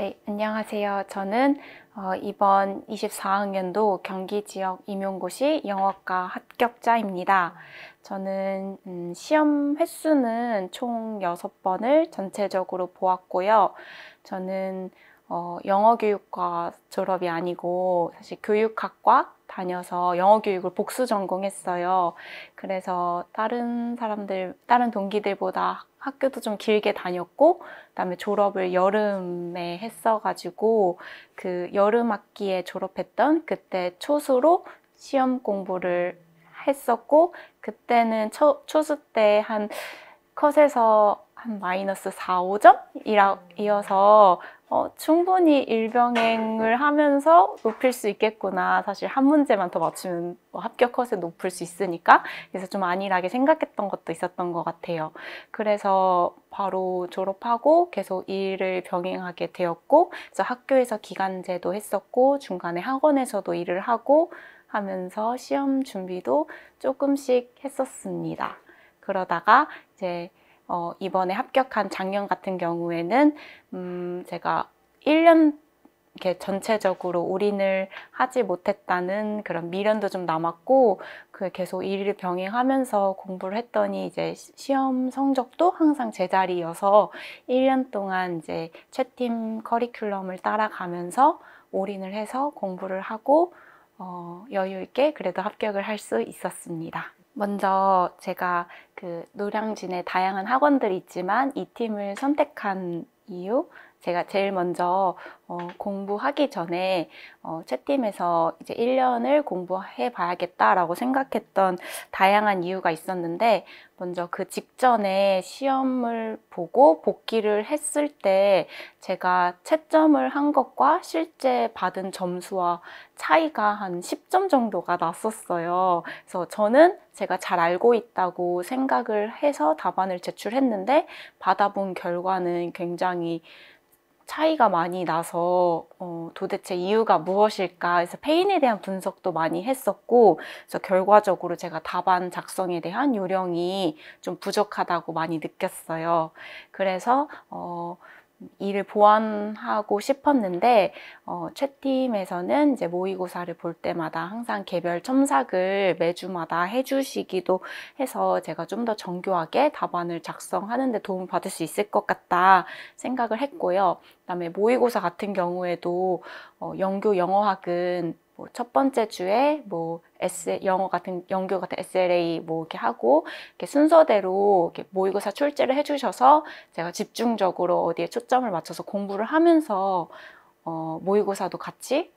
네, 안녕하세요. 저는 이번 24학년도 경기 지역 임용고시 영어과 합격자입니다. 저는 시험 횟수는 총 6번을 전체적으로 보았고요. 저는 영어교육과 졸업이 아니고 사실 교육학과 다녀서 영어교육을 복수 전공했어요. 그래서 다른 동기들보다 학교도 좀 길게 다녔고, 그다음에 졸업을 여름에 했어가지고 그 여름 학기에 졸업했던 그때 초수로 시험 공부를 했었고, 그때는 초수 때 한 컷에서 한 마이너스 4, 5점? 이어서 충분히 일병행을 하면서 높일 수 있겠구나. 사실 한 문제만 더 맞추면 합격 컷에 높을 수 있으니까. 그래서 좀 안일하게 생각했던 것도 있었던 것 같아요. 그래서 바로 졸업하고 계속 일을 병행하게 되었고, 그래서 학교에서 기간제도 했었고, 중간에 학원에서도 일을 하고 하면서 시험 준비도 조금씩 했었습니다. 그러다가 이제 이번에 합격한 작년 같은 경우에는 제가 1년 이렇게 전체적으로 올인을 하지 못했다는 그런 미련도 좀 남았고, 계속 일을 병행하면서 공부를 했더니 이제 시험 성적도 항상 제자리여서 1년 동안 이제 채팀 커리큘럼을 따라가면서 올인을 해서 공부를 하고 여유 있게 그래도 합격을 할 수 있었습니다. 먼저 제가 그 노량진에 다양한 학원들이 있지만 이 팀을 선택한 이유, 제가 제일 먼저 공부하기 전에 채팀에서 이제 1년을 공부해 봐야겠다라고 생각했던 다양한 이유가 있었는데, 먼저 그 직전에 시험을 보고 복기를 했을 때 제가 채점을 한 것과 실제 받은 점수와 차이가 한 10점 정도가 났었어요. 그래서 저는 제가 잘 알고 있다고 생각을 해서 답안을 제출했는데, 받아본 결과는 굉장히 차이가 많이 나서 도대체 이유가 무엇일까 해서 페인에 대한 분석도 많이 했었고, 그래서 결과적으로 제가 답안 작성에 대한 요령이 좀 부족하다고 많이 느꼈어요. 그래서 이를 보완하고 싶었는데, 채팀에서는 이제 모의고사를 볼 때마다 항상 개별 첨삭을 매주마다 해주시기도 해서 제가 좀 더 정교하게 답안을 작성하는 데 도움을 받을 수 있을 것 같다 생각을 했고요. 그다음에 모의고사 같은 경우에도 영교 영어학은 뭐 첫 번째 주에 뭐 영교 같은 SLA 뭐 이렇게 하고 이렇게 순서대로 이렇게 모의고사 출제를 해주셔서 제가 집중적으로 어디에 초점을 맞춰서 공부를 하면서 모의고사도 같이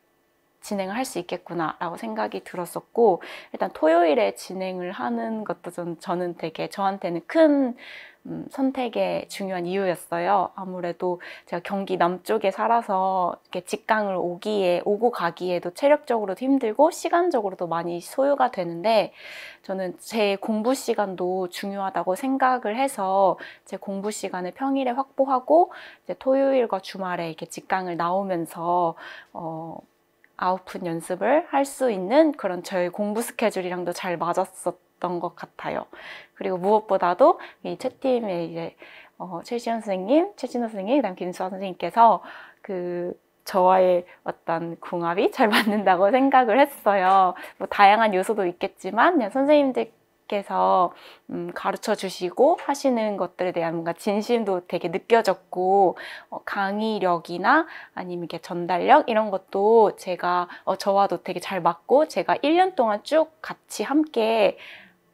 진행을 할 수 있겠구나라고 생각이 들었었고, 일단 토요일에 진행을 하는 것도 저는 되게 저한테는 큰 선택의 중요한 이유였어요. 아무래도 제가 경기 남쪽에 살아서 이렇게 직강을 오고 가기에도 체력적으로도 힘들고 시간적으로도 많이 소요가 되는데, 저는 제 공부 시간도 중요하다고 생각을 해서 제 공부 시간을 평일에 확보하고 이제 토요일과 주말에 이렇게 직강을 나오면서 아웃풋 연습을 할 수 있는 그런 저의 공부 스케줄이랑도 잘 맞았었던 것 같아요. 그리고 무엇보다도 이 채팀에 이제 최진호 선생님, 그다음 김수아 선생님께서 저와의 어떤 궁합이 잘 맞는다고 생각을 했어요. 뭐 다양한 요소도 있겠지만 그냥 선생님들께서 가르쳐 주시고 하시는 것들에 대한 뭔가 진심도 되게 느껴졌고, 강의력이나 아니면 이렇게 전달력 이런 것도 제가 저와도 되게 잘 맞고 제가 1년 동안 쭉 같이 함께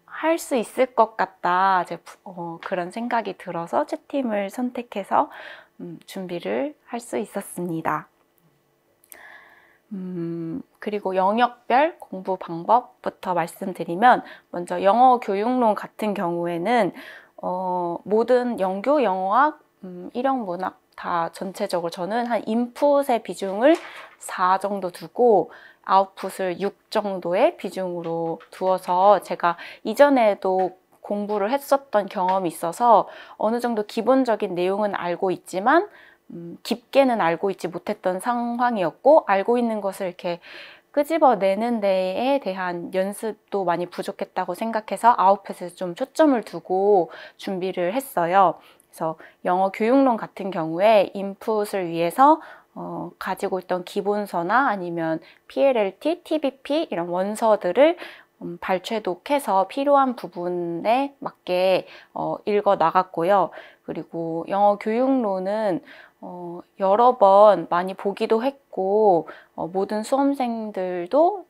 할 수 있을 것 같다, 그런 생각이 들어서 채팀을 선택해서 준비를 할 수 있었습니다. 그리고 영역별 공부 방법부터 말씀드리면, 먼저 영어 교육론 같은 경우에는 모든 영교, 영어학, 일형 문학 다 전체적으로 저는 한 인풋의 비중을 4 정도 두고 아웃풋을 6 정도의 비중으로 두어서, 제가 이전에도 공부를 했었던 경험이 있어서 어느 정도 기본적인 내용은 알고 있지만 깊게는 알고 있지 못했던 상황이었고, 알고 있는 것을 이렇게 끄집어내는 데에 대한 연습도 많이 부족했다고 생각해서 아웃풋에 좀 초점을 두고 준비를 했어요. 그래서 영어 교육론 같은 경우에 인풋을 위해서 가지고 있던 기본서나 아니면 PLLT, TBP 이런 원서들을 발췌독해서 필요한 부분에 맞게 읽어 나갔고요. 그리고 영어 교육론은 여러 번 많이 보기도 했고 모든 수험생들도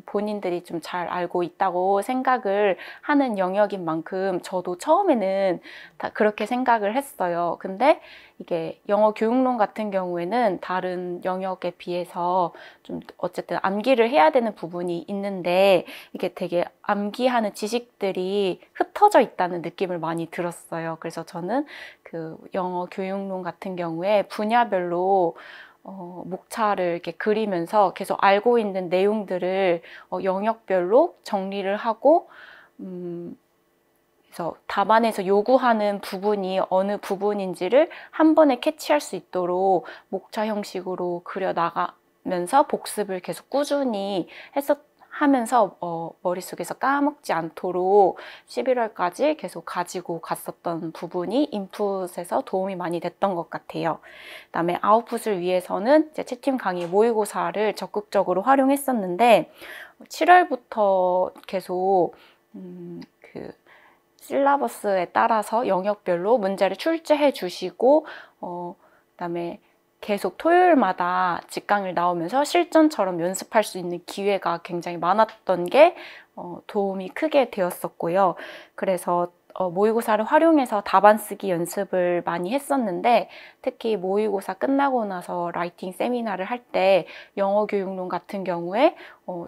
본인들이 좀 잘 알고 있다고 생각을 하는 영역인 만큼 저도 처음에는 다 그렇게 생각을 했어요. 근데 이게 영어 교육론 같은 경우에는 다른 영역에 비해서 좀 어쨌든 암기를 해야 되는 부분이 있는데 이게 되게 암기하는 지식들이 흩어져 있다는 느낌을 많이 들었어요. 그래서 저는 그 영어 교육론 같은 경우에 분야별로 목차를 이렇게 그리면서 계속 알고 있는 내용들을 영역별로 정리를 하고 그래서 답안에서 요구하는 부분이 어느 부분인지를 한 번에 캐치할 수 있도록 목차 형식으로 그려 나가면서 복습을 계속 꾸준히 하면서 머릿속에서 까먹지 않도록 11월까지 계속 가지고 갔었던 부분이 인풋에서 도움이 많이 됐던 것 같아요. 그다음에 아웃풋을 위해서는 이제 채팅 강의 모의고사를 적극적으로 활용했었는데 7월부터 계속 그 실라버스에 따라서 영역별로 문제를 출제해 주시고 그다음에 계속 토요일마다 직강을 나오면서 실전처럼 연습할 수 있는 기회가 굉장히 많았던 게 도움이 크게 되었었고요. 그래서 모의고사를 활용해서 답안 쓰기 연습을 많이 했었는데 특히 모의고사 끝나고 나서 라이팅 세미나를 할 때 영어 교육론 같은 경우에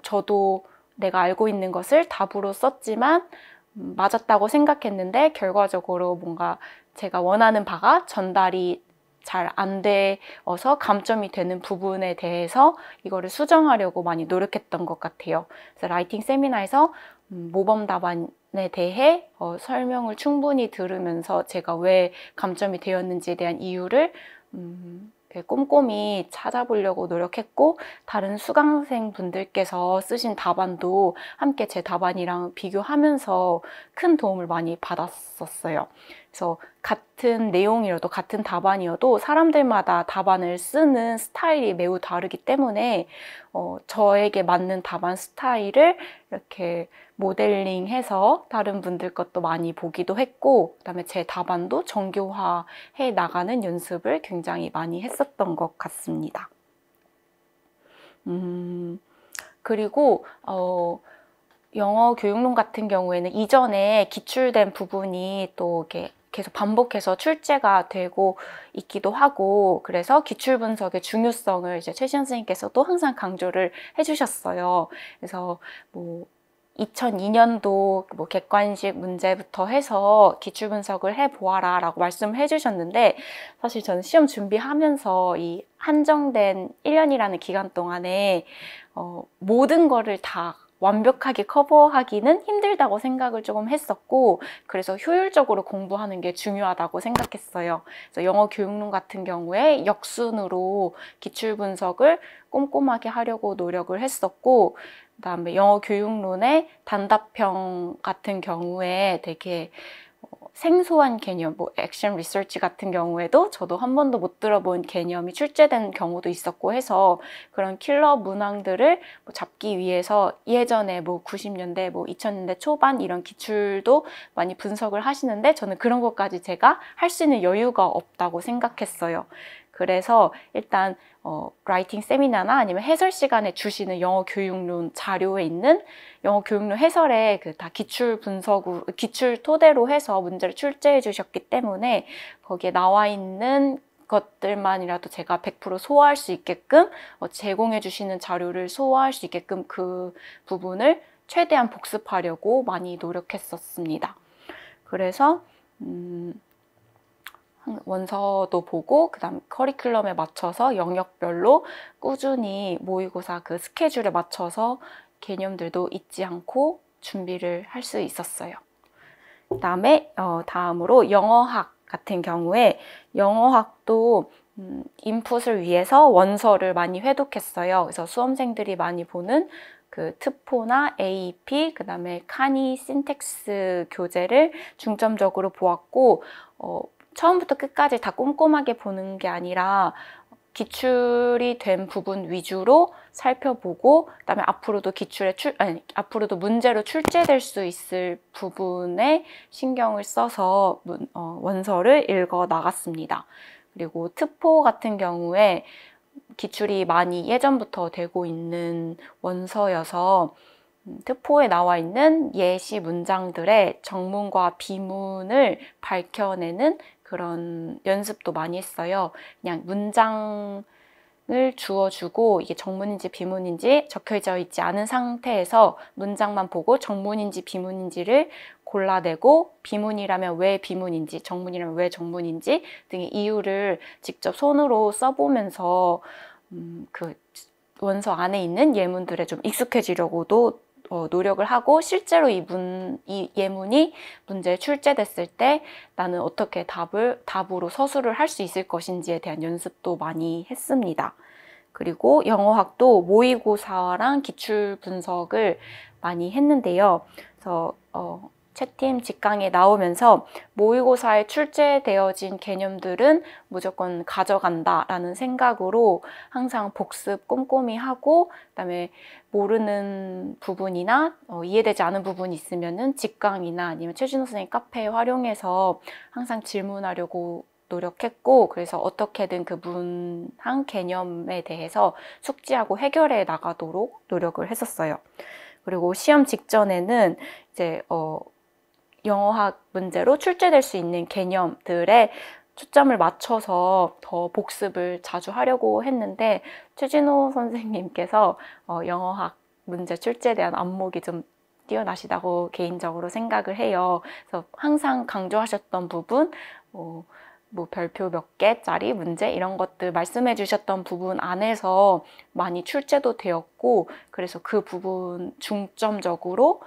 저도 내가 알고 있는 것을 답으로 썼지만 맞았다고 생각했는데 결과적으로 뭔가 제가 원하는 바가 전달이 잘 안 되어서 감점이 되는 부분에 대해서 이거를 수정하려고 많이 노력했던 것 같아요. 그래서 라이팅 세미나에서 모범 답안에 대해 설명을 충분히 들으면서 제가 왜 감점이 되었는지에 대한 이유를 꼼꼼히 찾아보려고 노력했고 다른 수강생 분들께서 쓰신 답안도 함께 제 답안이랑 비교하면서 큰 도움을 많이 받았었어요. 그래서 같은 내용이어도 같은 답안이어도 사람들마다 답안을 쓰는 스타일이 매우 다르기 때문에 저에게 맞는 답안 스타일을 이렇게 모델링해서 다른 분들 것도 많이 보기도 했고 그다음에 제 답안도 정교화해 나가는 연습을 굉장히 많이 했었던 것 같습니다. 그리고 영어 교육론 같은 경우에는 이전에 기출된 부분이 또 이렇게 계속 반복해서 출제가 되고 있기도 하고 그래서 기출 분석의 중요성을 이제 최시현 선생님께서도 항상 강조를 해주셨어요. 그래서 뭐 2002년도 뭐 객관식 문제부터 해서 기출 분석을 해보아라 라고 말씀을 해주셨는데 사실 저는 시험 준비하면서 이 한정된 1년이라는 기간 동안에 모든 거를 다 완벽하게 커버하기는 힘들다고 생각을 조금 했었고 그래서 효율적으로 공부하는 게 중요하다고 생각했어요. 그래서 영어 교육론 같은 경우에 역순으로 기출 분석을 꼼꼼하게 하려고 노력을 했었고 그다음에 영어 교육론의 단답형 같은 경우에 되게 생소한 개념, 뭐 액션 리서치 같은 경우에도 저도 한 번도 못 들어본 개념이 출제된 경우도 있었고 해서 그런 킬러 문항들을 잡기 위해서 예전에 뭐 90년대, 뭐 2000년대 초반 이런 기출도 많이 분석을 하시는데 저는 그런 것까지 제가 할 수 있는 여유가 없다고 생각했어요. 그래서 일단 라이팅 세미나나 아니면 해설 시간에 주시는 영어 교육론 자료에 있는 영어 교육론 해설에 그 다 기출 분석으로 기출 토대로 해서 문제를 출제해 주셨기 때문에 거기에 나와 있는 것들만이라도 제가 100% 소화할 수 있게끔 제공해 주시는 자료를 소화할 수 있게끔 그 부분을 최대한 복습하려고 많이 노력했었습니다. 그래서 원서도 보고 그다음 커리큘럼에 맞춰서 영역별로 꾸준히 모의고사 그 스케줄에 맞춰서 개념들도 잊지 않고 준비를 할 수 있었어요. 그다음에 다음으로 영어학 같은 경우에 영어학도 인풋을 위해서 원서를 많이 회독했어요. 그래서 수험생들이 많이 보는 그 트포나 AEP, 그다음에 카니 신텍스 교재를 중점적으로 보았고 처음부터 끝까지 다 꼼꼼하게 보는 게 아니라 기출이 된 부분 위주로 살펴보고, 그다음에 앞으로도 문제로 출제될 수 있을 부분에 신경을 써서 원서를 읽어 나갔습니다. 그리고 특포 같은 경우에 기출이 많이 예전부터 되고 있는 원서여서 특포에 나와 있는 예시 문장들의 정문과 비문을 밝혀내는 그런 연습도 많이 했어요. 그냥 문장을 주어주고 이게 정문인지 비문인지 적혀져 있지 않은 상태에서 문장만 보고 정문인지 비문인지를 골라내고, 비문이라면 왜 비문인지, 정문이라면 왜 정문인지 등의 이유를 직접 손으로 써보면서 그 원서 안에 있는 예문들에 좀 익숙해지려고도 노력을 하고, 실제로 이 예문이 문제에 출제됐을 때 나는 어떻게 답으로 서술을 할 수 있을 것인지에 대한 연습도 많이 했습니다. 그리고 영어학도 모의고사랑 기출 분석을 많이 했는데요. 그래서 채팀 직강에 나오면서 모의고사에 출제되어진 개념들은 무조건 가져간다라는 생각으로 항상 복습 꼼꼼히 하고, 그다음에 모르는 부분이나 이해되지 않은 부분이 있으면은 직강이나 아니면 최진호 선생님 카페 활용해서 항상 질문하려고 노력했고, 그래서 어떻게든 그 문항 개념에 대해서 숙지하고 해결해 나가도록 노력을 했었어요. 그리고 시험 직전에는 이제 영어학 문제로 출제될 수 있는 개념들에 초점을 맞춰서 더 복습을 자주 하려고 했는데, 최진호 선생님께서 영어학 문제 출제에 대한 안목이 좀 뛰어나시다고 개인적으로 생각을 해요. 그래서 항상 강조하셨던 부분, 뭐 별표 몇 개짜리 문제 이런 것들 말씀해 주셨던 부분 안에서 많이 출제도 되었고, 그래서 그 부분 중점적으로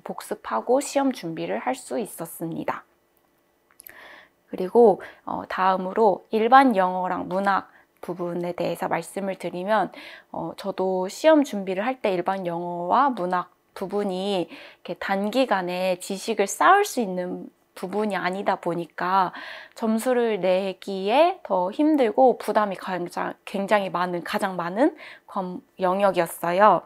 복습하고 시험 준비를 할 수 있었습니다. 그리고 다음으로 일반 영어랑 문학 부분에 대해서 말씀을 드리면, 저도 시험 준비를 할 때 일반 영어와 문학 부분이 이렇게 단기간에 지식을 쌓을 수 있는 부분이 아니다 보니까 점수를 내기에 더 힘들고 부담이 가장 많은 영역이었어요.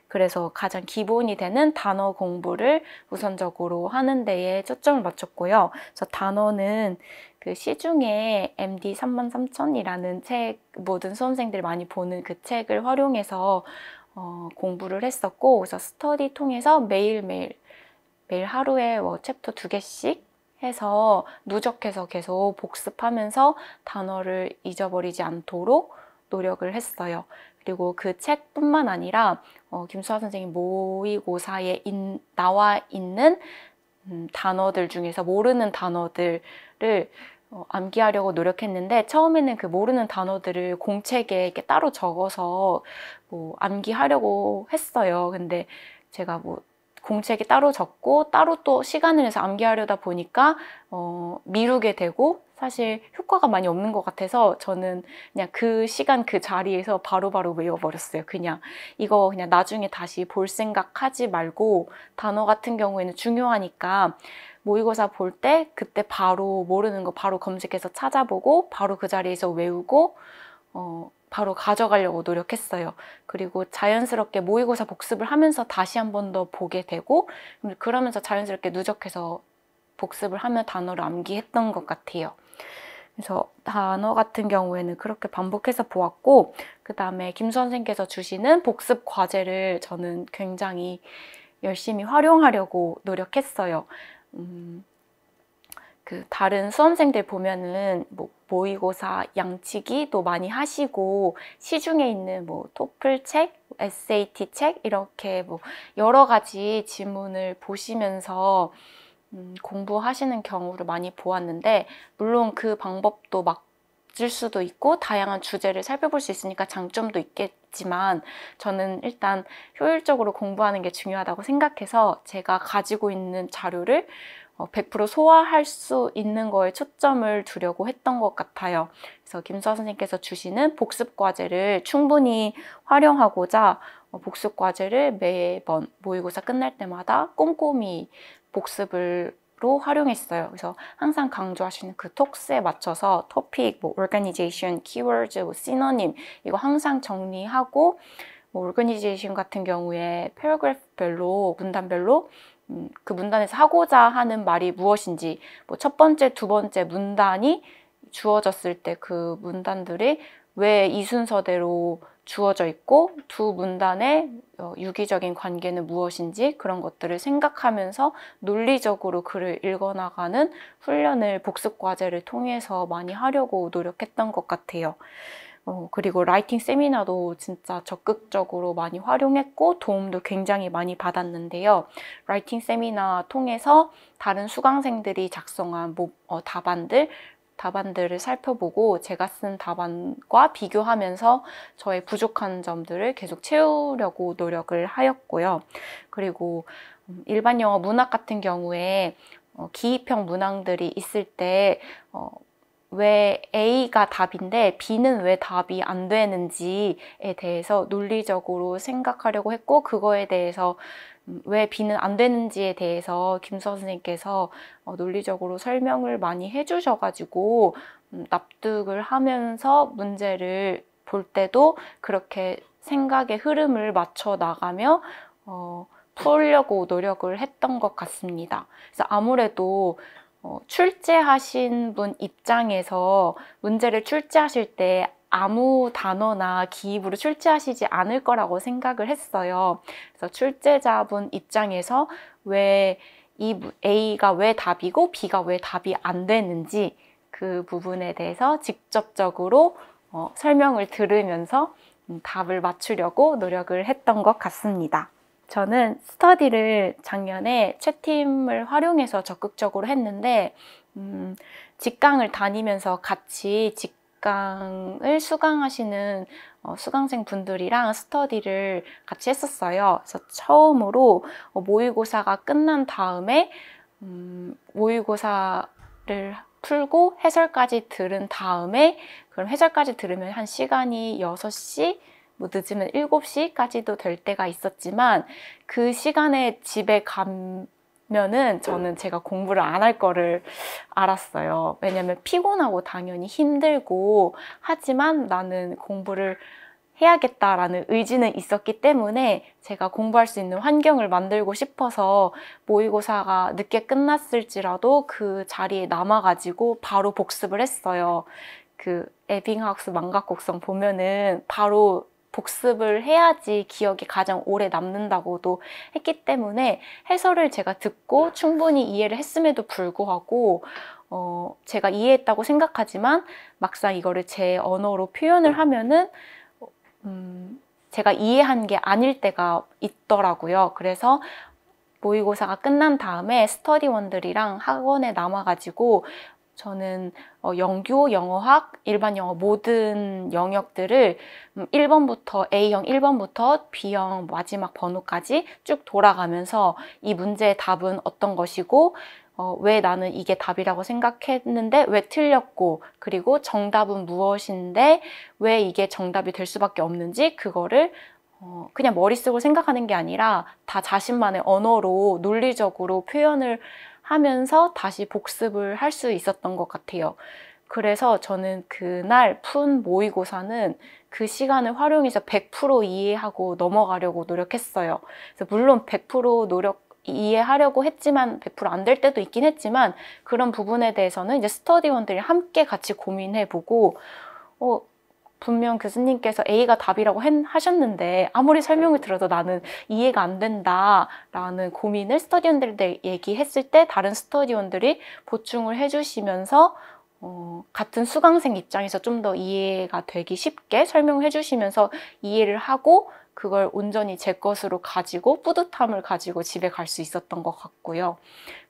그래서 가장 기본이 되는 단어 공부를 우선적으로 하는 데에 초점을 맞췄고요. 그래서 단어는 그 시중에 MD 33,000이라는 책, 모든 수험생들이 많이 보는 그 책을 활용해서 공부를 했었고, 그래서 스터디 통해서 매일 하루에 챕터 2개씩 해서 누적해서 계속 복습하면서 단어를 잊어버리지 않도록 노력을 했어요. 그리고 그 책뿐만 아니라 김수아 선생님 모의고사에 나와 있는 단어들 중에서 모르는 단어들을 암기하려고 노력했는데, 처음에는 그 모르는 단어들을 공책에 이렇게 따로 적어서 암기하려고 했어요. 근데 제가 공책에 따로 적고 따로 또 시간을 내서 암기하려다 보니까 미루게 되고, 사실 효과가 많이 없는 것 같아서 저는 그냥 그 시간 그 자리에서 바로바로 외워버렸어요. 이거 그냥 나중에 다시 볼 생각하지 말고, 단어 같은 경우에는 중요하니까 모의고사 볼 때 그때 바로 모르는 거 바로 검색해서 찾아보고 바로 그 자리에서 외우고 바로 가져가려고 노력했어요. 그리고 자연스럽게 모의고사 복습을 하면서 다시 한 번 더 보게 되고, 그러면서 자연스럽게 누적해서 복습을 하며 단어를 암기했던 것 같아요. 그래서 단어 같은 경우에는 그렇게 반복해서 보았고, 그 다음에 김 선생님께서 주시는 복습 과제를 저는 굉장히 열심히 활용하려고 노력했어요. 다른 수험생들 보면은 모의고사 양치기도 많이 하시고, 시중에 있는 토플 책, SAT 책 이렇게 여러 가지 지문을 보시면서 공부하시는 경우를 많이 보았는데, 물론 그 방법도 맞을 수도 있고 다양한 주제를 살펴볼 수 있으니까 장점도 있겠지만, 저는 일단 효율적으로 공부하는 게 중요하다고 생각해서 제가 가지고 있는 자료를 100% 소화할 수 있는 거에 초점을 두려고 했던 것 같아요. 그래서 김수아 선생님께서 주시는 복습 과제를 충분히 활용하고자 복습 과제를 매번 모의고사 끝날 때마다 꼼꼼히 복습을 로 활용했어요. 그래서 항상 강조하시는 그 톡스에 맞춰서 토픽, 뭐 organization, keywords, 뭐 synonym 이거 항상 정리하고 뭐 organization 같은 경우에 패러그래프별로 문단별로 그 문단에서 하고자 하는 말이 무엇인지 뭐 첫 번째, 두 번째 문단이 주어졌을 때 그 문단들이 왜 이 순서대로 주어져 있고 두 문단의 유기적인 관계는 무엇인지 그런 것들을 생각하면서 논리적으로 글을 읽어나가는 훈련을 복습 과제를 통해서 많이 하려고 노력했던 것 같아요. 그리고 라이팅 세미나도 진짜 적극적으로 많이 활용했고 도움도 굉장히 많이 받았는데요. 라이팅 세미나 통해서 다른 수강생들이 작성한 답안들을 살펴보고 제가 쓴 답안과 비교하면서 저의 부족한 점들을 계속 채우려고 노력을 하였고요. 그리고 일반 영어 문학 같은 경우에 기입형 문항들이 있을 때 왜 A가 답인데 B는 왜 답이 안 되는지에 대해서 논리적으로 생각하려고 했고 그거에 대해서 왜 B는 안 되는지에 대해서 김 선생님께서 논리적으로 설명을 많이 해주셔가지고 납득을 하면서 문제를 볼 때도 그렇게 생각의 흐름을 맞춰 나가며 풀려고 노력을 했던 것 같습니다. 그래서 아무래도 출제하신 분 입장에서 문제를 출제하실 때 아무 단어나 기입으로 출제하시지 않을 거라고 생각을 했어요. 그래서 출제자분 입장에서 왜 이 A가 왜 답이고 B가 왜 답이 안 되는지 그 부분에 대해서 직접적으로 설명을 들으면서 답을 맞추려고 노력을 했던 것 같습니다. 저는 스터디를 작년에 채팀을 활용해서 적극적으로 했는데 직강을 다니면서 같이 직강을 수강하시는 수강생 분들이랑 스터디를 같이 했었어요. 그래서 처음으로 모의고사가 끝난 다음에 모의고사를 풀고 해설까지 들은 다음에 그럼 해설까지 들으면 한 시간이 6시 뭐 늦으면 7시까지도 될 때가 있었지만 그 시간에 집에 가면은 저는 제가 공부를 안 할 거를 알았어요. 왜냐면 피곤하고 당연히 힘들고 하지만 나는 공부를 해야겠다라는 의지는 있었기 때문에 제가 공부할 수 있는 환경을 만들고 싶어서 모의고사가 늦게 끝났을지라도 그 자리에 남아가지고 바로 복습을 했어요. 그 에빙하우스 망각곡성 보면은 바로 복습을 해야지 기억이 가장 오래 남는다고도 했기 때문에 해설을 제가 듣고 충분히 이해를 했음에도 불구하고 제가 이해했다고 생각하지만 막상 이거를 제 언어로 표현을 하면은 제가 이해한 게 아닐 때가 있더라고요. 그래서 모의고사가 끝난 다음에 스터디원들이랑 학원에 남아가지고 저는 영교, 영어학, 일반 영어 모든 영역들을 1번부터 A형 1번부터 B형 마지막 번호까지 쭉 돌아가면서 이 문제의 답은 어떤 것이고 왜 나는 이게 답이라고 생각했는데 왜 틀렸고 그리고 정답은 무엇인데 왜 이게 정답이 될 수밖에 없는지 그거를 그냥 머릿속으로 생각하는 게 아니라 다 자신만의 언어로 논리적으로 표현을 하면서 다시 복습을 할 수 있었던 것 같아요. 그래서 저는 그날 푼 모의고사는 그 시간을 활용해서 100% 이해하고 넘어가려고 노력했어요. 그래서 물론 100% 이해하려고 했지만 100% 안 될 때도 있긴 했지만 그런 부분에 대해서는 이제 스터디원들이 함께 같이 고민해보고 분명 교수님께서 A가 답이라고 하셨는데 아무리 설명을 들어도 나는 이해가 안 된다라는 고민을 스터디원들한테 얘기했을 때 다른 스터디원들이 보충을 해주시면서 같은 수강생 입장에서 좀 더 이해가 되기 쉽게 설명을 해주시면서 이해를 하고 그걸 온전히 제 것으로 가지고 뿌듯함을 가지고 집에 갈 수 있었던 것 같고요.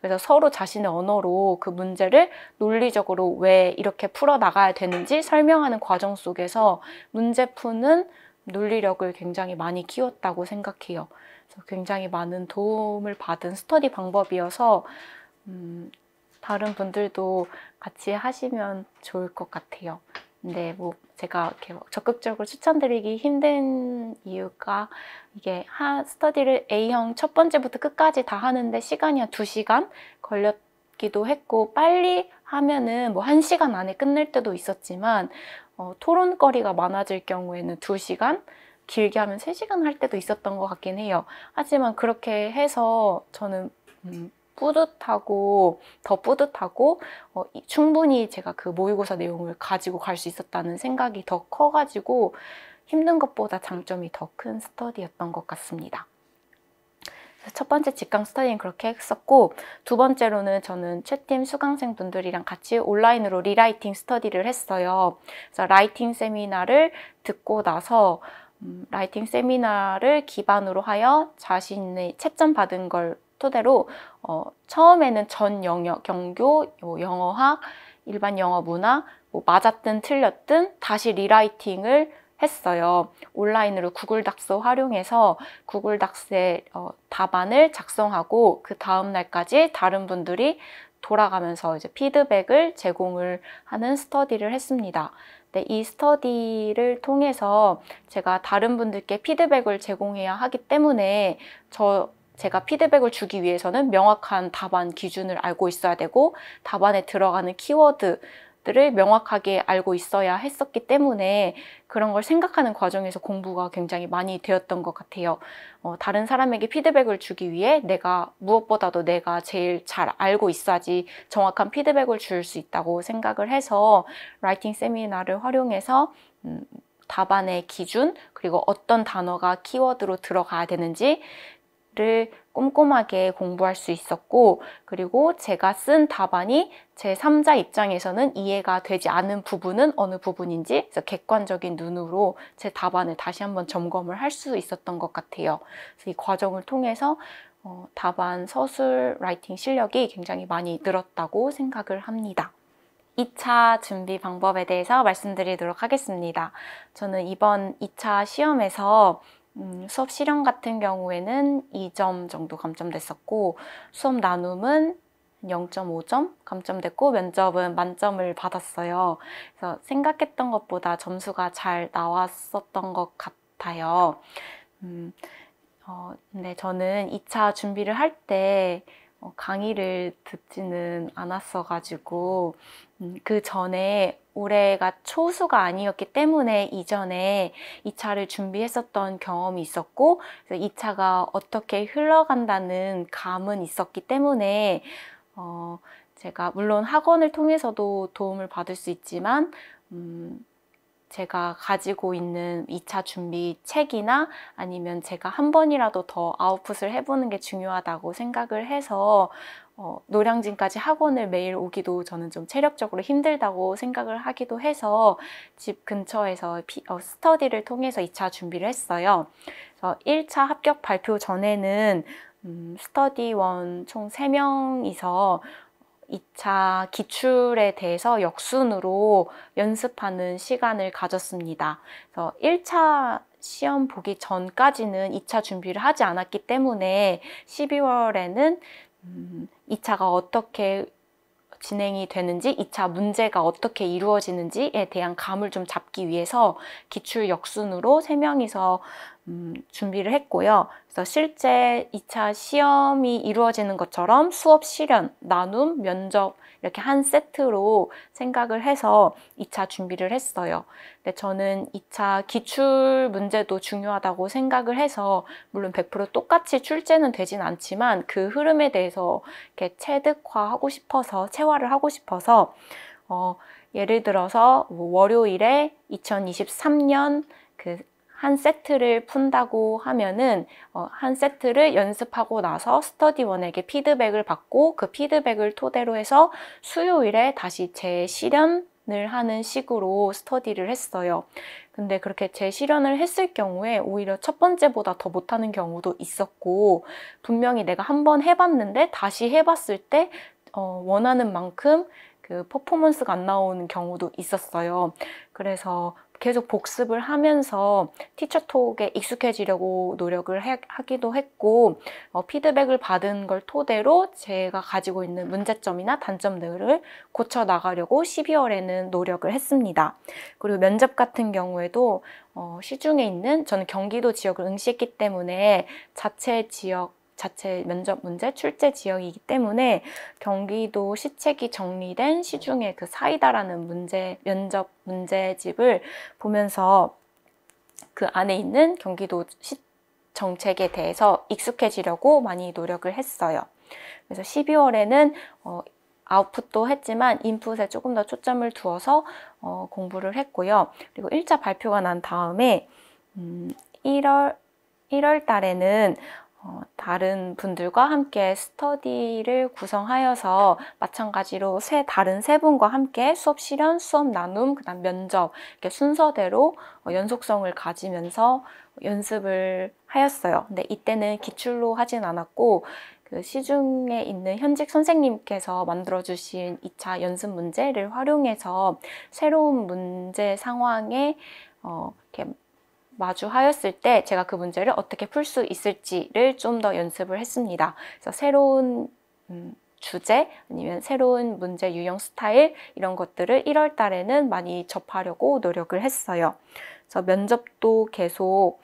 그래서 서로 자신의 언어로 그 문제를 논리적으로 왜 이렇게 풀어나가야 되는지 설명하는 과정 속에서 문제 푸는 논리력을 굉장히 많이 키웠다고 생각해요. 그래서 굉장히 많은 도움을 받은 스터디 방법이어서 다른 분들도 같이 하시면 좋을 것 같아요. 근데 뭐 제가 이렇게 적극적으로 추천드리기 힘든 이유가 이게 스터디를 A형 첫 번째부터 끝까지 다 하는데 시간이 한 2시간 어렵기도 했고 빨리 하면은 뭐 1시간 안에 끝낼 때도 있었지만 토론거리가 많아질 경우에는 2시간, 길게 하면 3시간 할 때도 있었던 것 같긴 해요. 하지만 그렇게 해서 저는 뿌듯하고 더 뿌듯하고 충분히 제가 그 모의고사 내용을 가지고 갈 수 있었다는 생각이 더 커가지고 힘든 것보다 장점이 더 큰 스터디였던 것 같습니다. 첫 번째 직강 스터디는 그렇게 했었고, 두 번째로는 저는 채팀 수강생분들이랑 같이 온라인으로 리라이팅 스터디를 했어요. 그래서 라이팅 세미나를 듣고 나서 라이팅 세미나를 기반으로 하여 자신의 채점 받은 걸 토대로 처음에는 전 영역, 경교, 영어학, 일반 영어 문화, 뭐 맞았든 틀렸든 다시 리라이팅을 했어요. 온라인으로 구글 닥스 활용해서 구글 닥스의 답안을 작성하고 그 다음 날까지 다른 분들이 돌아가면서 이제 피드백을 제공을 하는 스터디를 했습니다. 네, 이 스터디를 통해서 제가 다른 분들께 피드백을 제공해야 하기 때문에 제가 피드백을 주기 위해서는 명확한 답안 기준을 알고 있어야 되고 답안에 들어가는 키워드들을 명확하게 알고 있어야 했었기 때문에 그런 걸 생각하는 과정에서 공부가 굉장히 많이 되었던 것 같아요. 다른 사람에게 피드백을 주기 위해 무엇보다도 내가 제일 잘 알고 있어야지 정확한 피드백을 줄 수 있다고 생각을 해서 라이팅 세미나를 활용해서 답안의 기준, 그리고 어떤 단어가 키워드로 들어가야 되는지 를 꼼꼼하게 공부할 수 있었고, 그리고 제가 쓴 답안이 제3자 입장에서는 이해가 되지 않은 부분은 어느 부분인지 그래서 객관적인 눈으로 제 답안을 다시 한번 점검을 할 수 있었던 것 같아요. 그래서 이 과정을 통해서 답안, 서술, 라이팅 실력이 굉장히 많이 늘었다고 생각을 합니다. 2차 준비 방법에 대해서 말씀드리도록 하겠습니다. 저는 이번 2차 시험에서 수업 실현 같은 경우에는 2점 정도 감점됐었고, 수업 나눔은 0.5점 감점됐고, 면접은 만점을 받았어요. 그래서 생각했던 것보다 점수가 잘 나왔었던 것 같아요. 근데 저는 2차 준비를 할 때 강의를 듣지는 않았어가지고 그 전에 올해가 초수가 아니었기 때문에 이전에 2차를 준비했었던 경험이 있었고, 그래서 2차가 어떻게 흘러간다는 감은 있었기 때문에 제가 물론 학원을 통해서도 도움을 받을 수 있지만 제가 가지고 있는 2차 준비 책이나 아니면 제가 한 번이라도 더 아웃풋을 해보는 게 중요하다고 생각을 해서 노량진까지 학원을 매일 오기도 저는 좀 체력적으로 힘들다고 생각을 하기도 해서 집 근처에서 스터디를 통해서 2차 준비를 했어요. 그래서 1차 합격 발표 전에는 스터디원 총 3명이서 2차 기출에 대해서 역순으로 연습하는 시간을 가졌습니다. 그래서 1차 시험 보기 전까지는 2차 준비를 하지 않았기 때문에 12월에는 2차가 어떻게 진행이 되는지, 2차 문제가 어떻게 이루어지는지에 대한 감을 좀 잡기 위해서 기출 역순으로 3명이서 준비를 했고요. 그래서 실제 2차 시험이 이루어지는 것처럼 수업 실현, 나눔, 면접 이렇게 한 세트로 생각을 해서 2차 준비를 했어요. 근데 저는 2차 기출 문제도 중요하다고 생각을 해서 물론 100% 똑같이 출제는 되진 않지만 그 흐름에 대해서 이렇게 체득화하고 싶어서, 체화를 하고 싶어서 예를 들어서 월요일에 2023년 한 세트를 푼다고 하면은 한 세트를 연습하고 나서 스터디원에게 피드백을 받고 그 피드백을 토대로 해서 수요일에 다시 재실현을 하는 식으로 스터디를 했어요. 근데 그렇게 재실현을 했을 경우에 오히려 첫 번째보다 더 못하는 경우도 있었고, 분명히 내가 한번 해봤는데 다시 해봤을 때 원하는 만큼 그 퍼포먼스가 안 나오는 경우도 있었어요. 그래서 계속 복습을 하면서 티처톡에 익숙해지려고 노력을 하기도 했고, 피드백을 받은 걸 토대로 제가 가지고 있는 문제점이나 단점들을 고쳐나가려고 12월에는 노력을 했습니다. 그리고 면접 같은 경우에도 시중에 있는, 저는 경기도 지역을 응시했기 때문에 자체 지역 자체 면접 문제 출제 지역이기 때문에 경기도 시책이 정리된 시중의 그 사이다라는 면접 문제집을 보면서 그 안에 있는 경기도 정책에 대해서 익숙해지려고 많이 노력을 했어요. 그래서 12월에는 아웃풋도 했지만 인풋에 조금 더 초점을 두어서 공부를 했고요. 그리고 1차 발표가 난 다음에 1월 달에는 다른 분들과 함께 스터디를 구성하여서 마찬가지로 다른 세 분과 함께 수업 실현, 수업 나눔, 그다음 면접 이렇게 순서대로 연속성을 가지면서 연습을 하였어요. 근데 이때는 기출로 하진 않았고 그 시중에 있는 현직 선생님께서 만들어주신 2차 연습 문제를 활용해서 새로운 문제 상황에 이렇게 마주하였을 때 제가 그 문제를 어떻게 풀 수 있을지를 좀 더 연습을 했습니다. 그래서 새로운 주제 아니면 새로운 문제 유형 스타일 이런 것들을 1월 달에는 많이 접하려고 노력을 했어요. 그래서 면접도 계속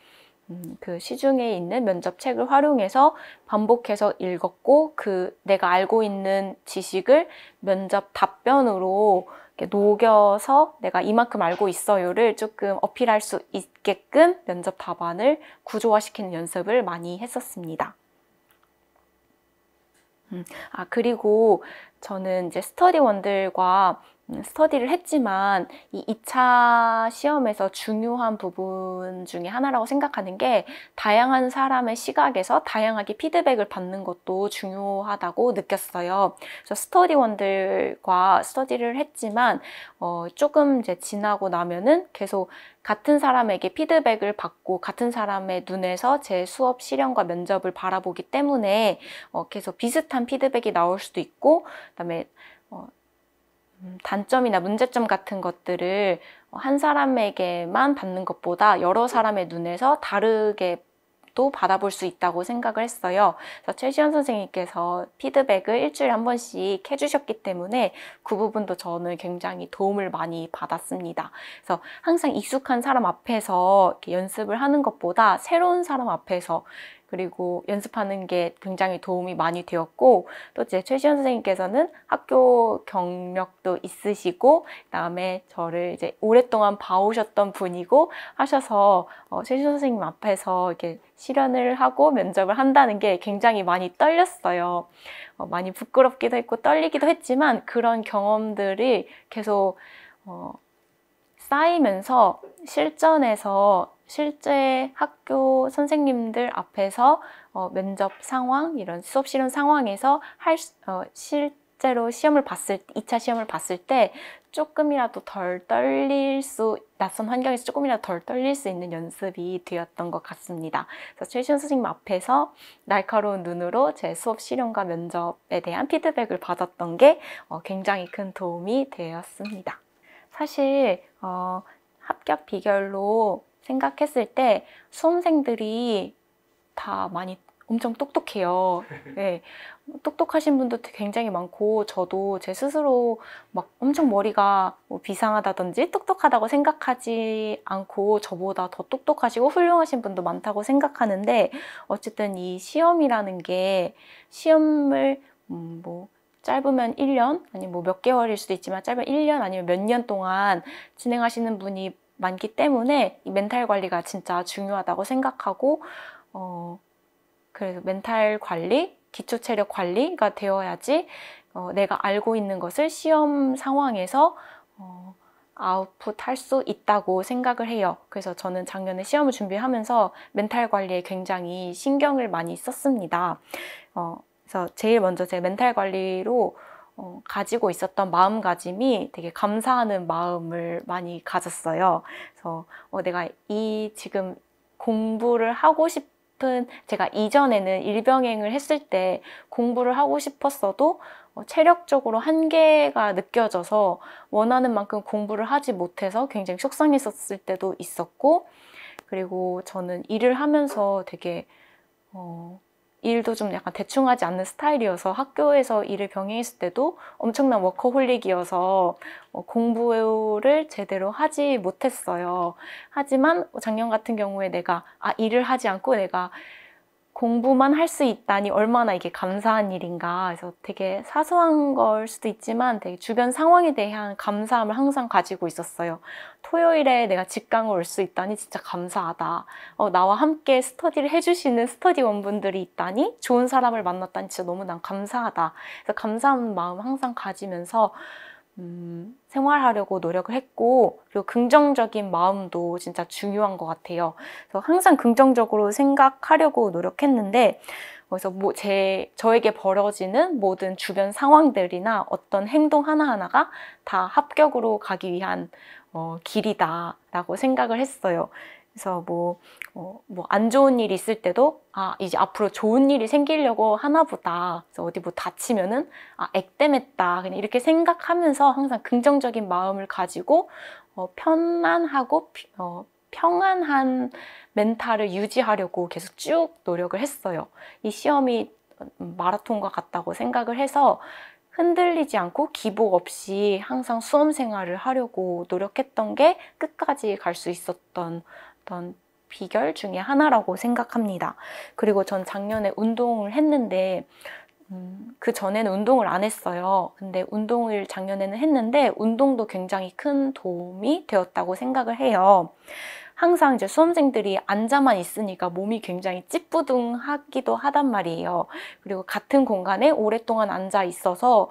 그 시중에 있는 면접책을 활용해서 반복해서 읽었고 내가 알고 있는 지식을 면접 답변으로 녹여서 내가 이만큼 알고 있어요를 조금 어필할 수 있게끔 면접 답안을 구조화시키는 연습을 많이 했었습니다. 그리고 저는 이제 스터디원들과 스터디를 했지만 이 2차 시험에서 중요한 부분 중에 하나라고 생각하는 게 다양한 사람의 시각에서 다양하게 피드백을 받는 것도 중요하다고 느꼈어요. 그래서 스터디원들과 스터디를 했지만 조금 이제 지나고 나면은 계속 같은 사람에게 피드백을 받고 같은 사람의 눈에서 제 수업 실현과 면접을 바라보기 때문에 계속 비슷한 피드백이 나올 수도 있고 그다음에 단점이나 문제점 같은 것들을 한 사람에게만 받는 것보다 여러 사람의 눈에서 다르게 또 받아볼 수 있다고 생각을 했어요. 그래서 최시연 선생님께서 피드백을 일주일에 한 번씩 해주셨기 때문에 그 부분도 저는 굉장히 도움을 많이 받았습니다. 그래서 항상 익숙한 사람 앞에서 이렇게 연습을 하는 것보다 새로운 사람 앞에서 그리고 연습하는 게 굉장히 도움이 많이 되었고 또 이제 최시연 선생님께서는 학교 경력도 있으시고 그다음에 저를 이제 오랫동안 봐오셨던 분이고 하셔서 최시연 선생님 앞에서 이렇게 실현을 하고 면접을 한다는 게 굉장히 많이 떨렸어요. 많이 부끄럽기도 했고 떨리기도 했지만 그런 경험들이 계속 쌓이면서 실전에서 실제 학교 선생님들 앞에서 면접 상황, 이런 수업 실현 상황에서 실제로 2차 시험을 봤을 때 조금이라도 낯선 환경에서 조금이라도 덜 떨릴 수 있는 연습이 되었던 것 같습니다. 그래서 최시연 선생님 앞에서 날카로운 눈으로 제 수업 실현과 면접에 대한 피드백을 받았던 게 굉장히 큰 도움이 되었습니다. 사실 합격 비결로 생각했을 때 수험생들이 다 엄청 똑똑해요. 네, 똑똑하신 분도 굉장히 많고 저도 제 스스로 막 엄청 머리가 비상하다든지 똑똑하다고 생각하지 않고 저보다 더 똑똑하시고 훌륭하신 분도 많다고 생각하는데 어쨌든 이 시험이라는 게 시험을 짧으면 1년 아니면 몇 개월일 수도 있지만 짧으면 1년 아니면 몇 년 동안 진행하시는 분이 많기 때문에 이 멘탈 관리가 진짜 중요하다고 생각하고 그래서 멘탈 관리, 기초 체력 관리가 되어야지 내가 알고 있는 것을 시험 상황에서 아웃풋할 수 있다고 생각을 해요. 그래서 저는 작년에 시험을 준비하면서 멘탈 관리에 굉장히 신경을 많이 썼습니다. 그래서 제일 먼저 제 멘탈 관리로 가지고 있었던 마음가짐이 되게 감사하는 마음을 많이 가졌어요. 그래서 내가 지금 공부를 하고 싶은 제가 이전에는 일병행을 했을 때 공부를 하고 싶었어도 체력적으로 한계가 느껴져서 원하는 만큼 공부를 하지 못해서 굉장히 속상했었을 때도 있었고 그리고 저는 일을 하면서 되게 일도 좀 약간 대충 하지 않는 스타일이어서 학교에서 일을 병행했을 때도 엄청난 워커홀릭이어서 공부를 제대로 하지 못했어요. 하지만 작년 같은 경우에 내가 일을 하지 않고 내가 공부만 할 수 있다니 얼마나 이게 감사한 일인가. 그래서 되게 사소한 걸 수도 있지만 되게 주변 상황에 대한 감사함을 항상 가지고 있었어요. 토요일에 내가 직강을 올 수 있다니 진짜 감사하다. 나와 함께 스터디를 해주시는 스터디원분들이 있다니, 좋은 사람을 만났다니 진짜 너무 난 감사하다. 그래서 감사한 마음 항상 가지면서 생활하려고 노력을 했고, 그리고 긍정적인 마음도 진짜 중요한 것 같아요. 그래서 항상 긍정적으로 생각하려고 노력했는데, 그래서 저에게 벌어지는 모든 주변 상황들이나 어떤 행동 하나하나가 다 합격으로 가기 위한 길이다라고 생각을 했어요. 그래서 안 좋은 일이 있을 때도, 이제 앞으로 좋은 일이 생기려고 하나 보다. 그래서 어디 다치면은, 액땜했다. 그냥 이렇게 생각하면서 항상 긍정적인 마음을 가지고, 편안하고, 평안한 멘탈을 유지하려고 계속 쭉 노력을 했어요. 이 시험이 마라톤과 같다고 생각을 해서 흔들리지 않고 기복 없이 항상 수험 생활을 하려고 노력했던 게 끝까지 갈 수 있었던 어떤 비결 중에 하나라고 생각합니다. 그리고 전 작년에 운동을 했는데 그 전에는 운동을 안 했어요. 근데 운동을 작년에는 했는데 운동도 굉장히 큰 도움이 되었다고 생각을 해요. 항상 이제 수험생들이 앉아만 있으니까 몸이 굉장히 찌뿌둥하기도 하단 말이에요. 그리고 같은 공간에 오랫동안 앉아 있어서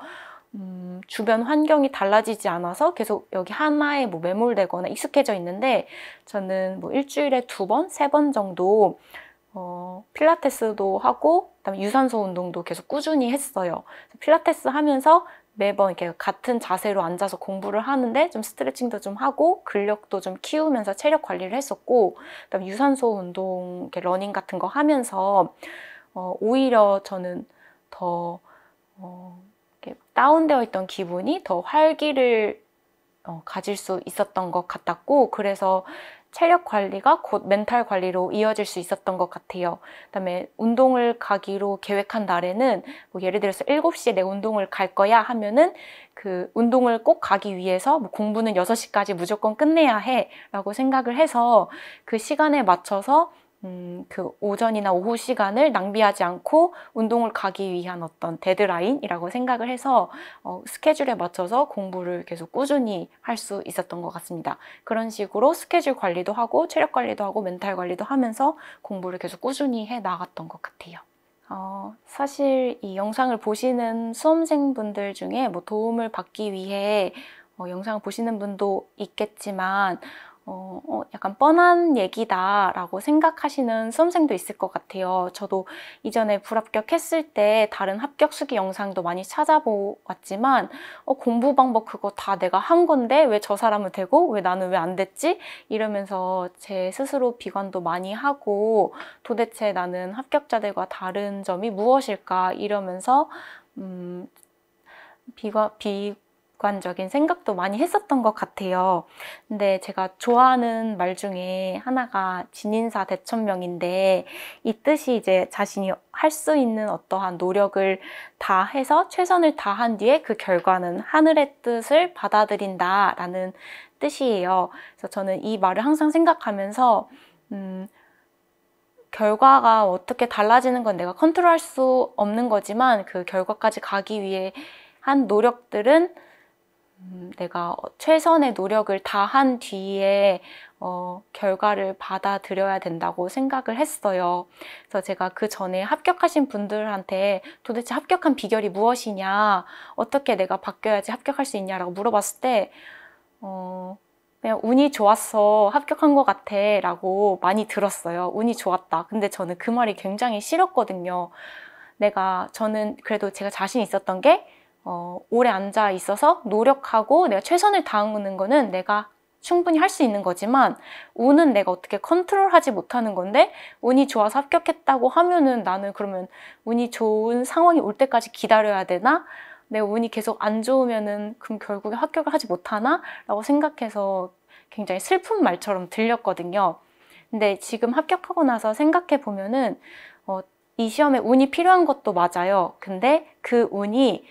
주변 환경이 달라지지 않아서 계속 여기 하나에 매몰되거나 익숙해져 있는데, 저는 일주일에 2번, 3번 정도 필라테스도 하고 그다음에 유산소 운동도 계속 꾸준히 했어요. 필라테스 하면서 매번 이렇게 같은 자세로 앉아서 공부를 하는데 좀 스트레칭도 좀 하고 근력도 좀 키우면서 체력 관리를 했었고, 그다음에 유산소 운동, 이렇게 러닝 같은 거 하면서 오히려 저는 더 이렇게 다운되어 있던 기분이 더 활기를 가질 수 있었던 것 같았고, 그래서 체력 관리가 곧 멘탈 관리로 이어질 수 있었던 것 같아요. 그다음에 운동을 가기로 계획한 날에는 예를 들어서 7시에 내 운동을 갈 거야 하면은 그 운동을 꼭 가기 위해서 공부는 6시까지 무조건 끝내야 해 라고 생각을 해서 그 시간에 맞춰서 그 오전이나 오후 시간을 낭비하지 않고 운동을 가기 위한 어떤 데드라인이라고 생각을 해서 스케줄에 맞춰서 공부를 계속 꾸준히 할 수 있었던 것 같습니다. 그런 식으로 스케줄 관리도 하고 체력 관리도 하고 멘탈 관리도 하면서 공부를 계속 꾸준히 해 나갔던 것 같아요. 사실 이 영상을 보시는 수험생분들 중에 도움을 받기 위해 영상을 보시는 분도 있겠지만 약간 뻔한 얘기다라고 생각하시는 수험생도 있을 것 같아요. 저도 이전에 불합격했을 때 다른 합격 수기 영상도 많이 찾아보았지만 공부 방법 그거 다 내가 한 건데 왜 저 사람은 되고 왜 나는 왜 안 됐지? 이러면서 제 스스로 비관도 많이 하고 도대체 나는 합격자들과 다른 점이 무엇일까 이러면서 비관적인 생각도 많이 했었던 것 같아요. 근데 제가 좋아하는 말 중에 하나가 진인사 대천명인데, 이 뜻이 이제 자신이 할 수 있는 어떠한 노력을 다 해서 최선을 다한 뒤에 그 결과는 하늘의 뜻을 받아들인다라는 뜻이에요. 그래서 저는 이 말을 항상 생각하면서 결과가 어떻게 달라지는 건 내가 컨트롤할 수 없는 거지만 그 결과까지 가기 위해 한 노력들은 내가 최선의 노력을 다한 뒤에 결과를 받아들여야 된다고 생각을 했어요. 그래서 제가 그 전에 합격하신 분들한테 도대체 합격한 비결이 무엇이냐, 어떻게 내가 바뀌어야지 합격할 수 있냐라고 물어봤을 때 그냥 운이 좋았어, 합격한 것 같아 라고 많이 들었어요. 운이 좋았다. 근데 저는 그 말이 굉장히 싫었거든요. 저는 그래도 제가 자신 있었던 게 오래 앉아 있어서 노력하고 내가 최선을 다하는 거는 내가 충분히 할 수 있는 거지만 운은 내가 어떻게 컨트롤하지 못하는 건데, 운이 좋아서 합격했다고 하면은 나는 그러면 운이 좋은 상황이 올 때까지 기다려야 되나? 내 운이 계속 안 좋으면은 그럼 결국에 합격을 하지 못하나? 라고 생각해서 굉장히 슬픈 말처럼 들렸거든요. 근데 지금 합격하고 나서 생각해 보면은 이 시험에 운이 필요한 것도 맞아요. 근데 그 운이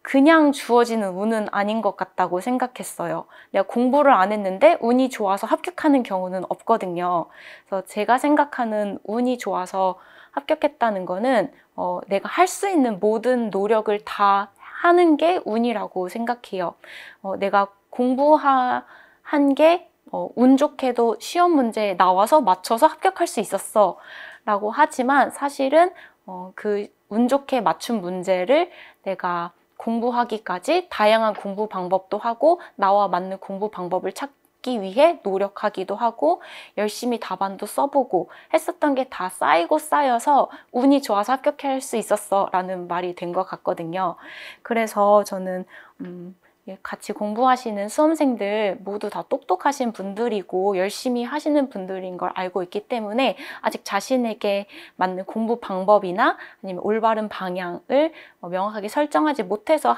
그냥 주어지는 운은 아닌 것 같다고 생각했어요. 내가 공부를 안 했는데 운이 좋아서 합격하는 경우는 없거든요. 그래서 제가 생각하는 운이 좋아서 합격했다는 거는 내가 할 수 있는 모든 노력을 다 하는 게 운이라고 생각해요. 내가 공부한 게 운 좋게도 시험 문제에 나와서 맞춰서 합격할 수 있었어 라고 하지만 사실은 그 운 좋게 맞춘 문제를 내가 공부하기까지 다양한 공부 방법도 하고 나와 맞는 공부 방법을 찾기 위해 노력하기도 하고 열심히 답안도 써보고 했었던 게 다 쌓이고 쌓여서 운이 좋아서 합격할 수 있었어 라는 말이 된 것 같거든요. 그래서 저는 같이 공부하시는 수험생들 모두 다 똑똑하신 분들이고 열심히 하시는 분들인 걸 알고 있기 때문에 아직 자신에게 맞는 공부 방법이나 아니면 올바른 방향을 명확하게 설정하지 못해서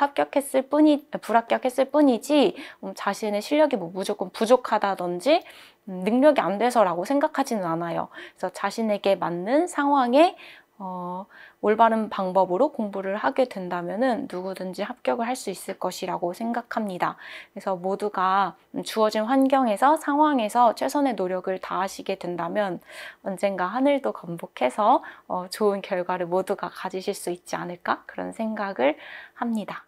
불합격했을 뿐이지 자신의 실력이 뭐 무조건 부족하다든지 능력이 안 돼서라고 생각하지는 않아요. 그래서 자신에게 맞는 상황에 올바른 방법으로 공부를 하게 된다면은 누구든지 합격을 할 수 있을 것이라고 생각합니다. 그래서 모두가 주어진 환경에서 상황에서 최선의 노력을 다하시게 된다면 언젠가 하늘도 건복해서 좋은 결과를 모두가 가지실 수 있지 않을까 그런 생각을 합니다.